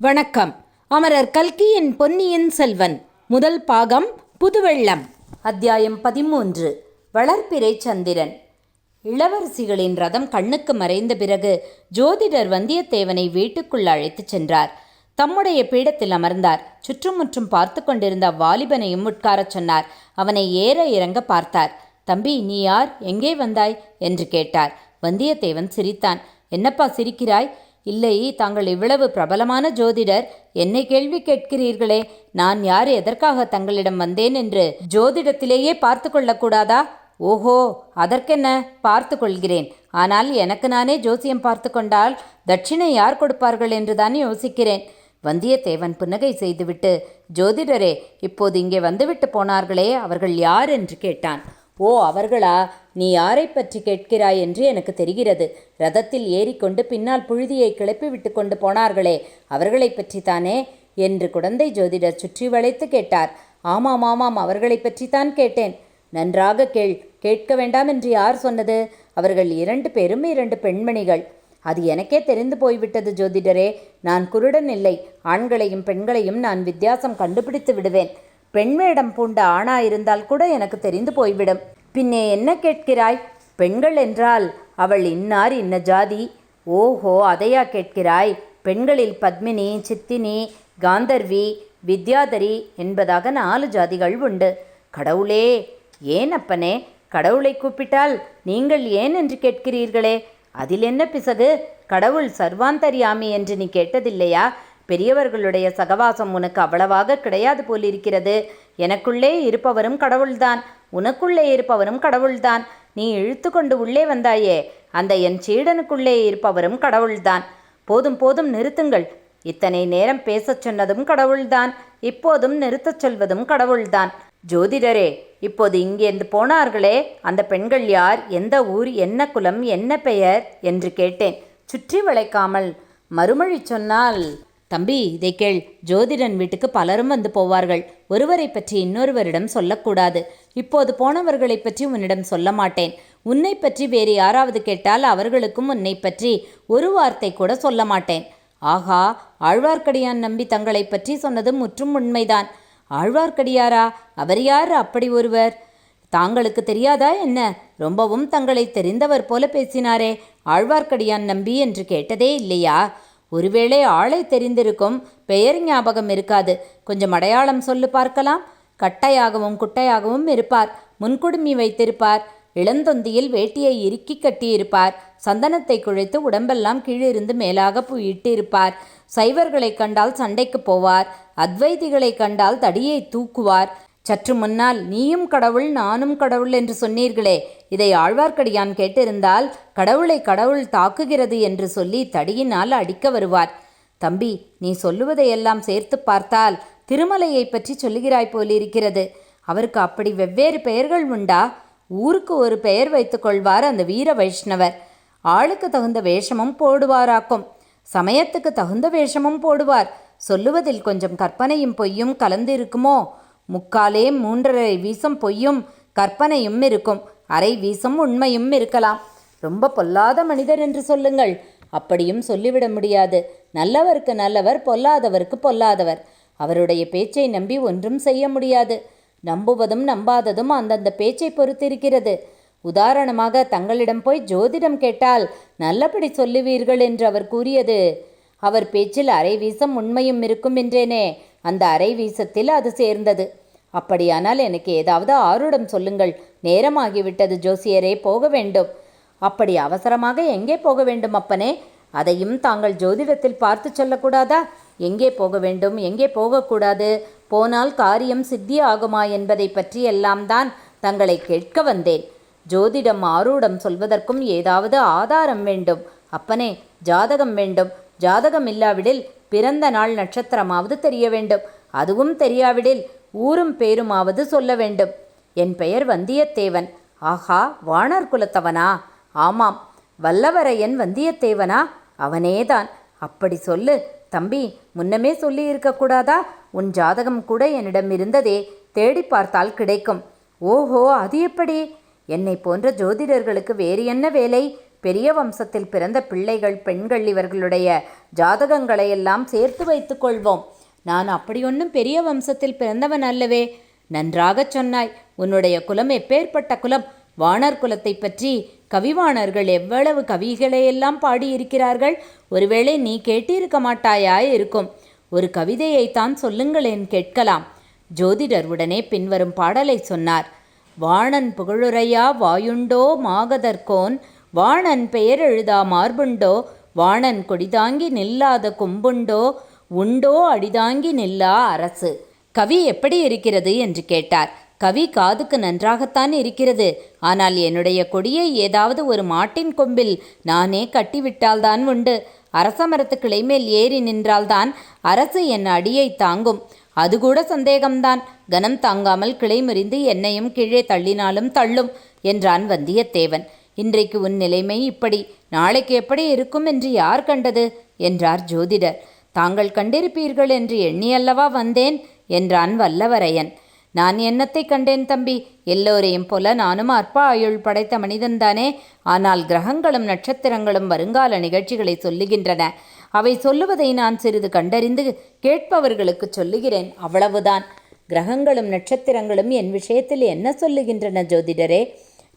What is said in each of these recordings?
வணக்கம். அமரர் கல்கியின் பொன்னியின் செல்வன் முதல் பாகம் புதுவெள்ளம். அத்தியாயம் 13. வளர்பிறை சந்திரன். இளவரசிகளின் ரதம் கண்ணுக்கு மறைந்த பிறகு ஜோதிடர் வந்தியத்தேவனை வீட்டுக்குள் அழைத்துச் சென்றார். தம்முடைய பீடத்தில் அமர்ந்தார். சுற்றுமுற்றும் பார்த்து கொண்டிருந்த வாலிபனையும் உட்காரச் சொன்னார். அவனை ஏற இறங்க பார்த்தார். தம்பி, நீ யார்? எங்கே வந்தாய் என்று கேட்டார். வந்தியத்தேவன் சிரித்தான். என்னப்பா சிரிக்கிறாய்? இல்லை, தாங்கள் இவ்வளவு பிரபலமான ஜோதிடர், என்னை கேள்வி கேட்கிறீர்களே. நான் யார், எதற்காக தங்களிடம் வந்தேன் என்று ஜோதிடத்திலேயே பார்த்து கொள்ளக்கூடாதா? ஓஹோ, அதற்கென்ன, பார்த்து கொள்கிறேன். ஆனால் எனக்கு நானே ஜோசியம் பார்த்து கொண்டால் தட்சிணை யார் கொடுப்பார்கள் என்றுதான் யோசிக்கிறேன். வந்தியத்தேவன் புன்னகை செய்துவிட்டு, ஜோதிடரே, இப்போது இங்கே வந்துவிட்டு போனார்களே, அவர்கள் யார் என்று கேட்டான். ஓ, அவர்களா? நீ யாரை பற்றி கேட்கிறாய் என்று எனக்கு தெரிகிறது. ரதத்தில் ஏறிக்கொண்டு பின்னால் புழுதியை கிளப்பி விட்டு கொண்டு போனார்களே, அவர்களை பற்றித்தானே என்று குடந்தை ஜோதிடர் சுற்றி வளைத்து கேட்டார். ஆமாம் ஆமாம், அவர்களை பற்றித்தான் கேட்டேன். நன்றாக கேள். கேட்க வேண்டாம் என்று யார் சொன்னது? அவர்கள் 2 பேரும் 2 பெண்மணிகள். அது எனக்கே தெரிந்து போய்விட்டது ஜோதிடரே. நான் குருடன் இல்லை. ஆண்களையும் பெண்களையும் நான் வித்தியாசம் கண்டுபிடித்து விடுவேன். பெண் வேடம் பூண்ட ஆணாயிருந்தால் கூட எனக்கு தெரிந்து போய்விடும். பின்னே என்ன கேட்கிறாய்? பெண்கள் என்றால் அவள் இன்னார் இன்ன ஜாதி. ஓஹோ, அதையா கேட்கிறாய்? பெண்களில் பத்மினி, சித்தினி, காந்தர்வி, வித்யாதரி என்பதாக 4 ஜாதிகள் உண்டு. கடவுளே! ஏன் அப்பனே, கடவுளை கூப்பிட்டால் நீங்கள் ஏன் என்று கேட்கிறீர்களே? அதில் என்ன பிசகு? கடவுள் சர்வாந்தர்யாமி என்று நீ கேட்டதில்லையா? பெரியவர்களுடைய சகவாசம் உனக்கு அவ்வளவாக கிடையாது போலிருக்கிறது. எனக்குள்ளே இருப்பவரும் கடவுள்தான், உனக்குள்ளே இருப்பவரும் கடவுள்தான். நீ இழுத்து கொண்டு உள்ளே வந்தாயே, அந்த என் சீடனுக்குள்ளே இருப்பவரும் கடவுள்தான். போதும் போதும், நிறுத்துங்கள். இத்தனை நேரம் பேசச் சொன்னதும் கடவுள்தான், இப்போதும் நிறுத்தச் சொல்வதும் கடவுள்தான். ஜோதிடரே, இப்போது இங்கேருந்து போனார்களே, அந்த பெண்கள் யார்? எந்த ஊர்? என்ன குலம்? என்ன பெயர் என்று கேட்டேன். சுற்றி வளைக்காமல் மறுமொழி சொன்னால், தம்பி, இதை கேள். ஜோதிடன் வீட்டுக்கு பலரும் வந்து போவார்கள். ஒருவரை பற்றி இன்னொருவரிடம் சொல்லக்கூடாது. இப்போது போனவர்களை பற்றி உன்னிடம் சொல்ல மாட்டேன். உன்னை பற்றி வேறு யாராவது கேட்டால் அவர்களுக்கும் உன்னை பற்றி ஒரு வார்த்தை கூட சொல்ல மாட்டேன். ஆகா, ஆழ்வார்க்கடியான் நம்பி தங்களை பற்றி சொன்னது முற்றும் உண்மைதான். ஆழ்வார்க்கடியாரா? அவர் யார் அப்படி ஒருவர்? தாங்களுக்கு தெரியாதா என்ன? ரொம்பவும் தங்களை தெரிந்தவர் போல பேசினாரே. ஆழ்வார்க்கடியான் நம்பி என்று கேட்டதே இல்லையா? ஒருவேளை ஆளை தெரிந்திருக்கும், பெயர் ஞாபகம் இருக்காது. கொஞ்சம் அடையாளம் சொல்லு பார்க்கலாம். கட்டையாகவும் குட்டையாகவும் இருப்பார். முன்குடுமி வைத்திருப்பார். இளந்தொந்தியில் வேட்டியை இறுக்கி கட்டியிருப்பார். சந்தனத்தை குழைத்து உடம்பெல்லாம் கீழிருந்து மேலாக இட்டிருப்பார். சைவர்களை கண்டால் சண்டைக்கு போவார். அத்வைதிகளை கண்டால் தடியை தூக்குவார். சற்று முன்னால் நீயும் கடவுள் நானும் கடவுள் என்று சொன்னீர்களே, இதை ஆழ்வார்க்கடியான் கேட்டிருந்தால் கடவுளை கடவுள் தாக்குகிறது என்று சொல்லி தடியினால் அடிக்க வருவார். தம்பி, நீ சொல்லுவதையெல்லாம் சேர்த்து பார்த்தால் திருமலையை பற்றி சொல்லுகிறாய் போலிருக்கிறது. அவருக்கு அப்படி வெவ்வேறு பெயர்கள் உண்டா? ஊருக்கு ஒரு பெயர் வைத்து கொள்வார் அந்த வீர வைஷ்ணவர். ஆளுக்கு தகுந்த வேஷமும் போடுவாராக்கும். சமயத்துக்கு தகுந்த வேஷமும் போடுவார். சொல்லுவதில் கொஞ்சம் கற்பனையும் பொய்யும் கலந்து இருக்குமோ? 3/4 வீசம் பொய்யும் கற்பனையும் இருக்கும். அரை வீசம் உண்மையும் இருக்கலாம். ரொம்ப பொல்லாத மனிதர் என்று சொல்லுங்கள். அப்படியும் சொல்லிவிட முடியாது. நல்லவருக்கு நல்லவர், பொல்லாதவருக்கு பொல்லாதவர். அவருடைய பேச்சை நம்பி ஒன்றும் செய்ய முடியாது. நம்புவதும் நம்பாததும் அந்தந்த பேச்சை பொறுத்திருக்கிறது. உதாரணமாக, தங்களிடம் போய் ஜோதிடம் கேட்டால் நல்லபடி சொல்லுவீர்கள் என்று அவர் கூறியது. அவர் பேச்சில் அரை வீசம் உண்மையும் இருக்கும் என்றேனே, அந்த அரை வீசத்தில் அது சேர்ந்தது. அப்படியானால் எனக்கு ஏதாவது ஆருடம் சொல்லுங்கள். நேரமாகிவிட்டது ஜோசியரே, போக வேண்டும். அப்படி அவசரமாக எங்கே போக வேண்டும் அப்பனே? அதையும் தாங்கள் ஜோதிடத்தில் பார்த்து சொல்லக்கூடாதா? எங்கே போக வேண்டும், எங்கே போகக்கூடாது, போனால் காரியம் சித்தி ஆகுமா என்பதை பற்றி எல்லாம் தான் தங்களை கேட்க வந்தேன். ஜோதிடம் ஆரூடம் சொல்வதற்கும் ஏதாவது ஆதாரம் வேண்டும் அப்பனே. ஜாதகம் வேண்டும். ஜாதகம் இல்லாவிடில் பிறந்த நாள் நட்சத்திரமாவது தெரிய வேண்டும். அதுவும் தெரியாவிடில் ஊரும் பேருமாவது சொல்ல வேண்டும். என் பெயர் வந்தியத்தேவன். ஆஹா, வாணர் குலத்தவனா? ஆமாம். வல்லவரையன் வந்தியத்தேவனா? அவனேதான். அப்படி சொல்லு தம்பி. முன்னமே சொல்லி இருக்கக்கூடாதா? உன் ஜாதகம் கூட என்னிடம் இருந்ததே, தேடி பார்த்தால் கிடைக்கும். ஓஹோ, அது எப்படி? என்னை போன்ற ஜோதிடர்களுக்கு வேறு என்ன வேலை? பெரிய வம்சத்தில் பிறந்த பிள்ளைகள் பெண்கள் இவர்களுடைய ஜாதகங்களையெல்லாம் சேர்த்து வைத்துக் கொள்வோம். நான் அப்படியொன்னும் பெரிய வம்சத்தில் பிறந்தவன் அல்லவே. நன்றாகச் சொன்னாய். உன்னுடைய குலம் எப்பேற்பட்ட குலம்? வாணர் குலத்தை பற்றி கவிவாணர்கள் எவ்வளவு கவிகளையெல்லாம் பாடியிருக்கிறார்கள். ஒருவேளை நீ கேட்டிருக்க மாட்டாயாய் இருக்கும். ஒரு கவிதையைத்தான் சொல்லுங்களேன், கேட்கலாம். ஜோதிடர் உடனே பின்வரும் பாடலை சொன்னார். வாணன் புகழுரையா வாயுண்டோ மாகதற்கோன், வாணன் பெயர் எழுதா மார்புண்டோ, வாணன் கொடிதாங்கி நில்லாத கொம்புண்டோ, உண்டோ அடிதாங்கி நில்லா அரசு. கவி எப்படி இருக்கிறது என்று கேட்டார். கவி காதுக்கு நன்றாகத்தான் இருக்கிறது. ஆனால் என்னுடைய கொடியை ஏதாவது ஒரு மாட்டின் கொம்பில் நானே கட்டிவிட்டால்தான் உண்டு. அரச மரத்து கிளை மேல் ஏறி நின்றால்தான் அரசு என் அடியை தாங்கும். அது கூட சந்தேகம்தான். கனம் தாங்காமல் கிளை முறிந்து என்னையும் கீழே தள்ளினாலும் தள்ளும் என்றான் வந்தியத்தேவன். இன்றைக்கு உன் நிலைமை இப்படி, நாளைக்கு எப்படி இருக்கும் என்று யார் கண்டது என்றார் ஜோதிடர். தாங்கள் கண்டிருப்பீர்கள் என்று எண்ணியல்லவா வந்தேன் என்றான் வல்லவரையன். நான் என்னத்தை கண்டேன் தம்பி? எல்லோரையும் போல நானும் அற்ப ஆயுள் படைத்த மனிதன்தானே. ஆனால் கிரகங்களும் நட்சத்திரங்களும் வருங்கால நிகழ்ச்சிகளை சொல்லுகின்றன. அவை சொல்லுவதை நான் சிறிது கண்டறிந்து கேட்பவர்களுக்கு சொல்லுகிறேன், அவ்வளவுதான். கிரகங்களும் நட்சத்திரங்களும் என் விஷயத்தில் என்ன சொல்லுகின்றன ஜோதிடரே?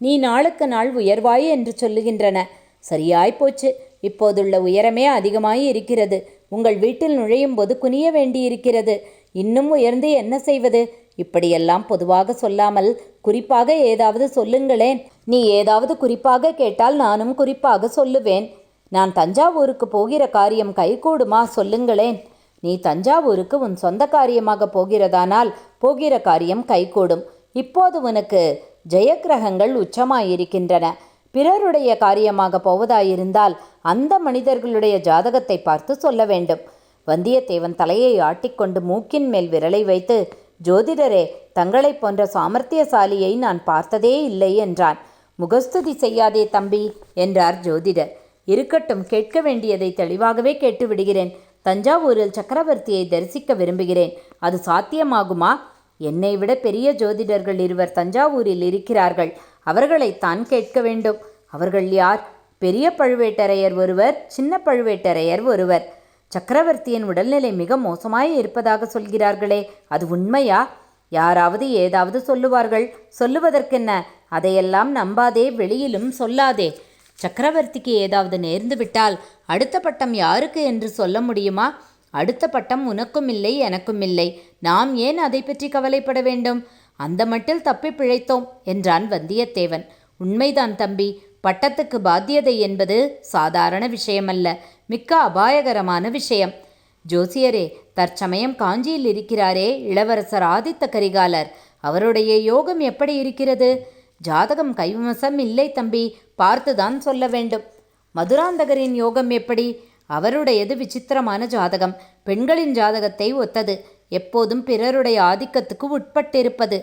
நீ நாளுக்கு நாள் உயர்வாய் என்று சொல்லுகின்றன. சரியாய்ப்போச்சு. இப்போதுள்ள உயரமே அதிகமாய் இருக்கிறது. உங்கள் வீட்டில் நுழையும் போது குனிய வேண்டியிருக்கிறது. இன்னும் உயர்ந்து என்ன செய்வது? இப்படியெல்லாம் பொதுவாக சொல்லாமல் குறிப்பாக ஏதாவது சொல்லுங்களேன். நீ ஏதாவது குறிப்பாக கேட்டால் நானும் குறிப்பாக சொல்லுவேன். நான் தஞ்சாவூருக்கு போகிற காரியம் கைகூடுமா? சொல்லுங்களேன். நீ தஞ்சாவூருக்கு உன் சொந்த காரியமாக போகிறதானால் போகிற காரியம் கைகூடும். இப்போது உனக்கு ஜெயக்கிரகங்கள் உச்சமாயிருக்கின்றன. பிறருடைய காரியமாக போவதாயிருந்தால் அந்த மனிதர்களுடைய ஜாதகத்தை பார்த்து சொல்ல வேண்டும். வந்தியத்தேவன் தலையை ஆட்டிக்கொண்டு மூக்கின் மேல் விரலை வைத்து, ஜோதிடரே, தங்களைப் போன்ற சாமர்த்தியசாலியை நான் பார்த்ததே இல்லை என்றான். முகஸ்துதி செய்யாதே தம்பி என்றார் ஜோதிடர். இருக்கட்டும், கேட்க வேண்டியதை தெளிவாகவே கேட்டு விடுகிறேன். தஞ்சாவூரில் சக்கரவர்த்தியை தரிசிக்க விரும்புகிறேன். அது சாத்தியமாகுமா? என்னை விட பெரிய ஜோதிடர்கள் இருவர் தஞ்சாவூரில் இருக்கிறார்கள். அவர்களைத்தான் கேட்க வேண்டும். அவர்கள் யார்? பெரிய பழுவேட்டரையர் ஒருவர், சின்ன பழுவேட்டரையர் ஒருவர். சக்கரவர்த்தியின் உடல்நிலை மிக மோசமாய் இருப்பதாக சொல்கிறார்களே, அது உண்மையா? யாராவது ஏதாவது சொல்லுவார்கள். சொல்லுவதற்கென்ன? அதையெல்லாம் நம்பாதே, வெளியிலும் சொல்லாதே. சக்கரவர்த்திக்கு ஏதாவது நேர்ந்து விட்டால் அடுத்த பட்டம் யாருக்கு என்று சொல்ல முடியுமா? அடுத்த பட்டம் உனக்கும் இல்லை, எனக்கும் இல்லை. நாம் ஏன் அதை பற்றி கவலைப்பட வேண்டும்? அந்த மட்டில் தப்பி பிழைத்தோம் என்றான் வந்தியத்தேவன். உண்மைதான் தம்பி. பட்டத்துக்கு பாத்தியதை என்பது சாதாரண விஷயமல்ல, மிக்க அபாயகரமான விஷயம். ஜோசியரே, தற்சமயம் காஞ்சியில் இருக்கிறாரே இளவரசர் ஆதித்த கரிகாலர், அவருடைய யோகம் எப்படி இருக்கிறது? ஜாதகம் கைவசம் இல்லை தம்பி, பார்த்துதான் சொல்ல வேண்டும். மதுராந்தகரின் யோகம் எப்படி? அவருடையது விசித்திரமான ஜாதகம். பெண்களின் ஜாதகத்தை ஒத்தது. எப்போதும் பிறருடைய ஆதிக்கத்துக்கு உட்பட்டிருப்பது.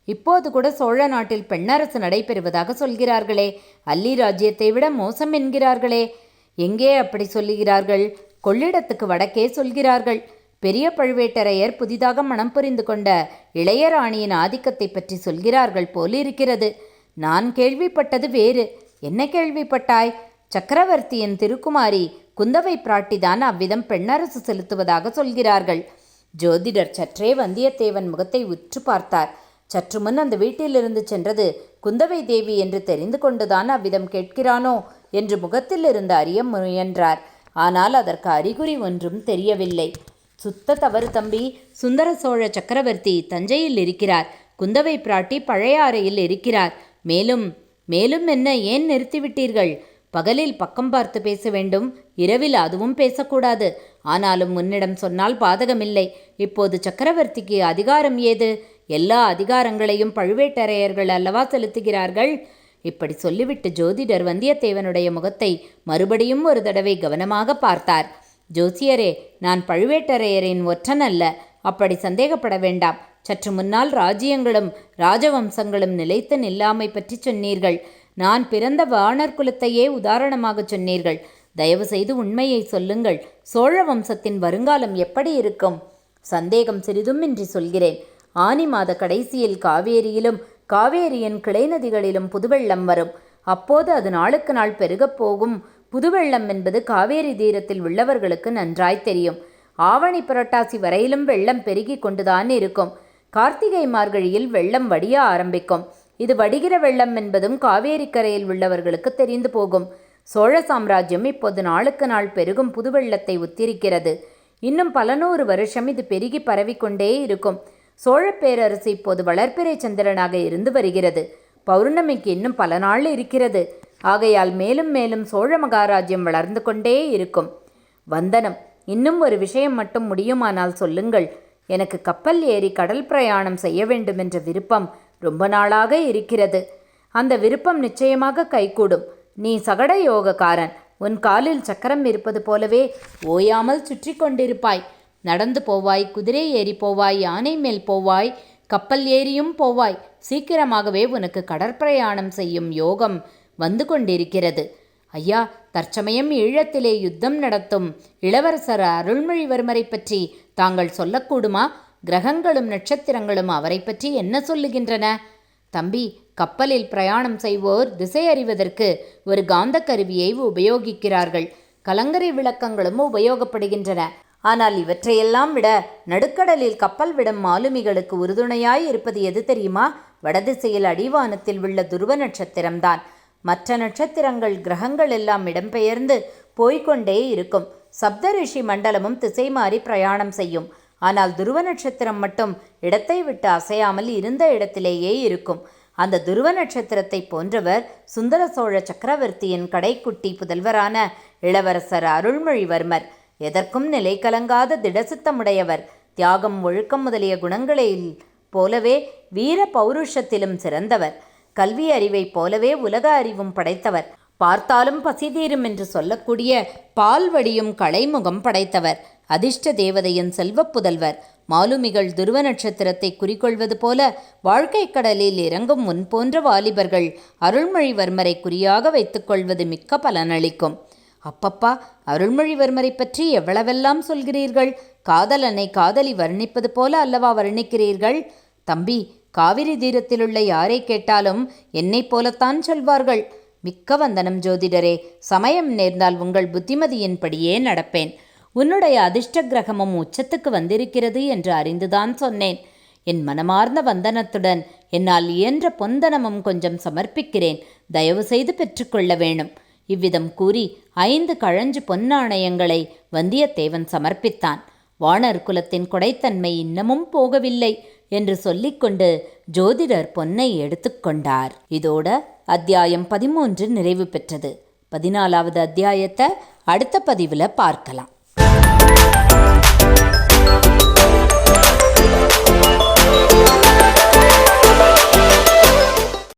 இப்போது கூட சோழ நாட்டில் பெண்ணரசு நடைபெறுவதாக சொல்கிறார்களே, அல்லி ராஜ்யத்தை விட மோசம் என்கிறார்களே. எங்கே அப்படி சொல்லுகிறார்கள்? கொள்ளிடத்துக்கு வடக்கே சொல்கிறார்கள். பெரிய பழுவேட்டரையர் புதிதாக மனம் புரிந்து கொண்ட இளையராணியின் ஆதிக்கத்தை பற்றி சொல்கிறார்கள் போலிருக்கிறது. நான் கேள்விப்பட்டது வேறு. என்ன கேள்விப்பட்டாய்? சக்கரவர்த்தியின் திருக்குமாரி குந்தவை பிராட்டிதான் அவ்விதம் பெண்ணரசு செலுத்துவதாக சொல்கிறார்கள். ஜோதிடர் சற்றே வந்தியத்தேவன் முகத்தை உற்று பார்த்தார். சற்று முன் அந்த வீட்டிலிருந்து சென்றது குந்தவை தேவி என்று தெரிந்து கொண்டுதான் அவ்விதம் கேட்கிறானோ என்று முகத்தில் இருந்து அறிய முயன்றார். ஆனால் அதற்கு அறிகுறி ஒன்றும் தெரியவில்லை. சுத்த தவறு தம்பி. சுந்தர சோழ சக்கரவர்த்தி தஞ்சையில் இருக்கிறார். குந்தவை பிராட்டி பழையாறையில் இருக்கிறார். மேலும் மேலும் என்ன? ஏன் நிறுத்திவிட்டீர்கள்? பகலில் பக்கம் பார்த்து பேச வேண்டும், இரவில் அதுவும் பேசக்கூடாது. ஆனாலும் உன்னிடம் சொன்னால் பாதகமில்லை. இப்போது சக்கரவர்த்திக்கு அதிகாரம் ஏது? எல்லா அதிகாரங்களையும் பழுவேட்டரையர்கள் அல்லவா செலுத்துகிறார்கள். இப்படி சொல்லிவிட்டு ஜோதிடர் வந்தியத்தேவனுடைய முகத்தை மறுபடியும் ஒரு தடவை கவனமாக பார்த்தார். ஜோசியரே, நான் பழுவேட்டரையரின் ஒற்றன் அல்ல. அப்படி சந்தேகப்பட வேண்டாம். சற்று முன்னால் ராஜ்யங்களும் ராஜவம்சங்களும் நிலைத்து நில்லாமை பற்றி சொன்னீர்கள். நான் பிறந்த வாணர் குலத்தையே உதாரணமாக சொன்னீர்கள். தயவு செய்து உண்மையை சொல்லுங்கள். சோழ வம்சத்தின் வருங்காலம் எப்படி இருக்கும்? சந்தேகம் சிறிதுமின்றி சொல்கிறேன். ஆனி மாத கடைசியில் காவேரியிலும் காவேரியின் கிளை நதிகளிலும் புதுவெள்ளம் வரும். அப்போது அது நாளுக்கு நாள் பெருகப் போகும். புதுவெள்ளம் என்பது காவேரி தீரத்தில் உள்ளவர்களுக்கு நன்றாய் தெரியும். ஆவணி புரட்டாசி வரையிலும் வெள்ளம் பெருகி கொண்டுதான் இருக்கும். கார்த்திகை மார்கழியில் வெள்ளம் வடிய ஆரம்பிக்கும். இது வடிகிற வெள்ளம் என்பதும் காவேரி கரையில் உள்ளவர்களுக்கு தெரிந்து போகும். சோழ சாம்ராஜ்யம் இப்போது நாளுக்கு நாள் பெருகும் புதுவெள்ளத்தை ஒத்திருக்கிறது. இன்னும் பல நூறு வருஷம் இது பெருகி பரவிக்கொண்டே இருக்கும். சோழ பேரரசு இப்போது வளர்பிறை சந்திரனாக இருந்து வருகிறது. பௌர்ணமிக்கு இன்னும் பல நாள் இருக்கிறது. ஆகையால் மேலும் மேலும் சோழ மகாராஜ்யம் வளர்ந்து கொண்டே இருக்கும். வந்தனம், இன்னும் ஒரு விஷயம் மட்டும் முடியுமானால் சொல்லுங்கள். எனக்கு கப்பல் ஏறி கடல் பிரயாணம் செய்ய வேண்டும் என்ற விருப்பம் ரொம்ப நாளாக இருக்கிறது. அந்த விருப்பம் நிச்சயமாக கைகூடும். நீ சகட யோகக்காரன். உன் காலில் சக்கரம் இருப்பது போலவே ஓயாமல் சுற்றி கொண்டிருப்பாய். நடந்து போவாய், குதிரை ஏறி போவாய், யானை மேல் போவாய், கப்பல் ஏறியும் போவாய். சீக்கிரமாகவே உனக்கு கடற்பிரயாணம் செய்யும் யோகம் வந்து கொண்டிருக்கிறது. ஐயா, தற்சமயம் ஈழத்திலே யுத்தம் நடத்தும் இளவரசர் அருள்மொழிவர்மரை பற்றி தாங்கள் சொல்லக்கூடுமா? கிரகங்களும் நட்சத்திரங்களும் அவரை பற்றி என்ன சொல்லுகின்றன? தம்பி, கப்பலில் பிரயாணம் செய்வோர் திசை அறிவதற்கு ஒரு காந்த கருவியை உபயோகிக்கிறார்கள். கலங்கரை விளக்கங்களும் உபயோகப்படுகின்றன. ஆனால் இவற்றையெல்லாம் விட நடுக்கடலில் கப்பல் விடும் மாலுமிகளுக்கு உறுதுணையாய் இருப்பது எது தெரியுமா? வடதிசையில் அடிவானத்தில் உள்ள துருவ நட்சத்திரம்தான். மற்ற நட்சத்திரங்கள் கிரகங்கள் எல்லாம் இடம்பெயர்ந்து போய்கொண்டே இருக்கும். சப்தரிஷி மண்டலமும் திசை மாறி பிரயாணம் செய்யும். ஆனால் துருவ நட்சத்திரம் மட்டும் இடத்தை விட்டு அசையாமல் இருந்த இடத்திலேயே இருக்கும். அந்த துருவ நட்சத்திரத்தை போன்றவர் சுந்தர சோழ சக்கரவர்த்தியின் கடைக்குட்டி புதல்வரான இளவரசர் அருள்மொழிவர்மர். எதற்கும் நிலை கலங்காத திடசித்தமுடையவர். தியாகம், ஒழுக்கம் முதலிய குணங்களில் போலவே வீர பௌருஷத்திலும் சிறந்தவர். கல்வி அறிவைப் போலவே உலக அறிவும் படைத்தவர். பார்த்தாலும் பசிதீரும் என்று சொல்லக்கூடிய பால்வடியும் கலைமுகம் படைத்தவர். அதிர்ஷ்ட தேவதையின் செல்வப் புதல்வர். மாலுமிகள் துருவ நட்சத்திரத்தை குறிக்கொள்வது போல வாழ்க்கை கடலில் இறங்கும் முன் போன்ற வாலிபர்கள் அருள்மொழிவர்மரை குறியாக வைத்துக்கொள்வது மிக்க பலனளிக்கும். அப்பப்பா, அருள்மொழிவர்மரை பற்றி எவ்வளவெல்லாம் சொல்கிறீர்கள். காதலனை காதலி வர்ணிப்பது போல அல்லவா வர்ணிக்கிறீர்கள்? தம்பி, காவிரி தீரத்திலுள்ள யாரை கேட்டாலும் என்னை போலத்தான் சொல்வார்கள். மிக்க வந்தனம் ஜோதிடரே. சமயம் நேர்ந்தால் உங்கள் புத்திமதியின்படியே நடப்பேன். உன்னுடைய அதிர்ஷ்ட கிரகமும் உச்சத்துக்கு வந்திருக்கிறது என்று அறிந்துதான் சொன்னேன். என் மனமார்ந்த வந்தனத்துடன் என்னால் இயன்ற பொந்தனமும் கொஞ்சம் சமர்ப்பிக்கிறேன். தயவு செய்து பெற்றுக்கொள்ள வேணும். இவ்விதம் கூறி 5 கழஞ்சு பொன்னாணயங்களை வந்தியத்தேவன் சமர்ப்பித்தான். வாணர் குலத்தின் கொடைத்தன்மை இன்னமும் போகவில்லை என்று சொல்லிக்கொண்டு ஜோதிடர் பொன்னை எடுத்துக்கொண்டார். இதோட அத்தியாயம் 13 நிறைவு பெற்றது. 14வது அத்தியாயத்தை அடுத்த பதிவில் பார்க்கலாம்.